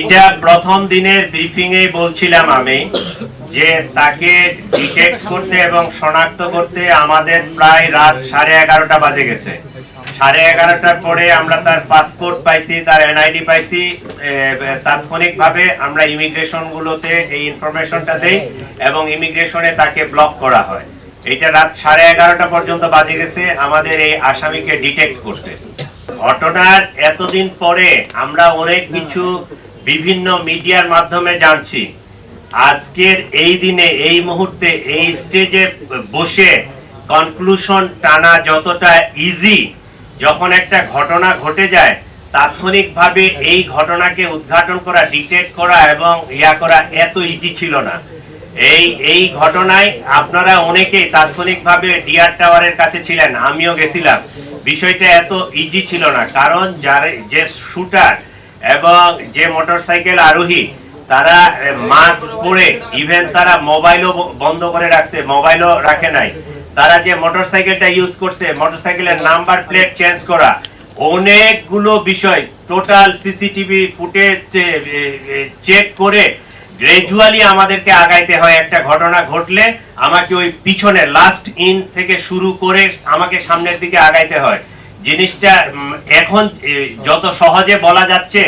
এটা প্রথম দিনের ব্রিফিং এ বলছিলাম আমি যে তাকে ডিটেক্ট করতে এবং শনাক্ত করতে আমাদের প্রায় রাত 11:30 বাজে গেছে। 11:30টার পরে আমরা তার পাসপোর্ট পাইছি, তার এনআইডি পাইছি। তাৎক্ষণিকভাবে আমরা ইমিগ্রেশন গুলোতে এই ইনফরমেশনটা দেই এবং ইমিগ্রেশনে তাকে ব্লক করা হয়। এটা রাত 11:30 পর্যন্ত বাজে গেছে আমাদের এই আসামিকে ডিটেক্ট করতে। ঘটনার এতদিন পরে আমরা অনেক কিছু বিভিন্ন মিডিয়ার মাধ্যমে জানছি। আজকের এই দিনে এই মুহূর্তে এই স্টেজে বসে কনক্লুশন টানা যতটা ইজি, যখন একটা ঘটনা ঘটে যায় তাৎক্ষণিকভাবে এই ঘটনাকে উদ্ঘাটন করা, ডিটেক্ট করা এবং করা এত ইজি ছিল না। এই ঘটনায় আপনারা অনেকেই তাৎক্ষণিকভাবে ডিআর টাওয়ারের কাছে ছিলেন, আমিও গেছিলাম। বিষয়টা এত ইজি ছিল না, কারণ যে শুটার এবং যে মোটরসাইকেল আরোহী তারা মাস্ক পরে, ইভেন তারা মোবাইলও বন্ধ করে রাখছে, মোবাইলও রাখে নাই। তারা যে মোটরসাইকেলটা ইউজ করছে, মোটরসাইকেলের নাম্বার প্লেট চেঞ্জ করা, অনেকগুলো বিষয় টোটাল সিসিটিভি ফুটেজ চেক করে গ্রাজুয়ালি আমাদেরকে আগাইতে হয়। একটা ঘটনা ঘটলে আমাকে ওই পিছনে লাস্ট ইন থেকে শুরু করে আমাকে সামনের দিকে আগাইতে হয়। জিনিসটা এখন যত সহজে বলা যাচ্ছে,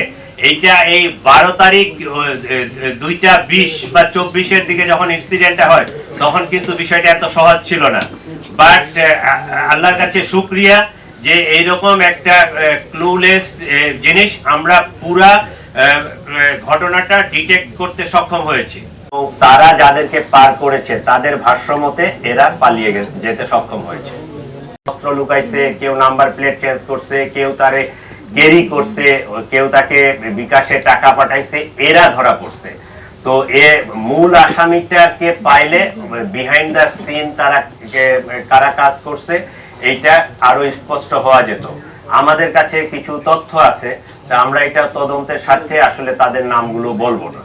এইটা এই 12 তারিখ 2:20 বা 24-এর দিকে যখন ইনসিডেন্টটা হয় তখন কিন্তু বিষয়টা এত সহজ ছিল না। বাট আল্লাহর কাছে শুকরিয়া যে এইরকম একটা ক্লুলেস জিনিস আমরা পুরা ঘটনাটা ডিটেক্ট করতে সক্ষম হয়েছি। তারা যাদেরকে পার করেছে তাদের ভাষ্য মতে এরা পালিয়ে যেতে সক্ষম হয়েছে। অস্ত্র লুকাইছে, কেউ নাম্বার প্লেট চেঞ্জ করছে, কেউ তারে ক্যারি করছে, কেউ তাকে বিকাশে টাকা পাঠাইছে, এরা ধরা পড়ছে। তো মূল আসামিটাকে পাইলে বিহাইন্ড দ্য সিন তারা কারা কাজ করছে এইটা আরো স্পষ্ট হওয়া যেত। আমাদের কাছে কিছু তথ্য আছে, আমরা এটা তদন্তের স্বার্থে আসলে তাদের নামগুলো বলবো না।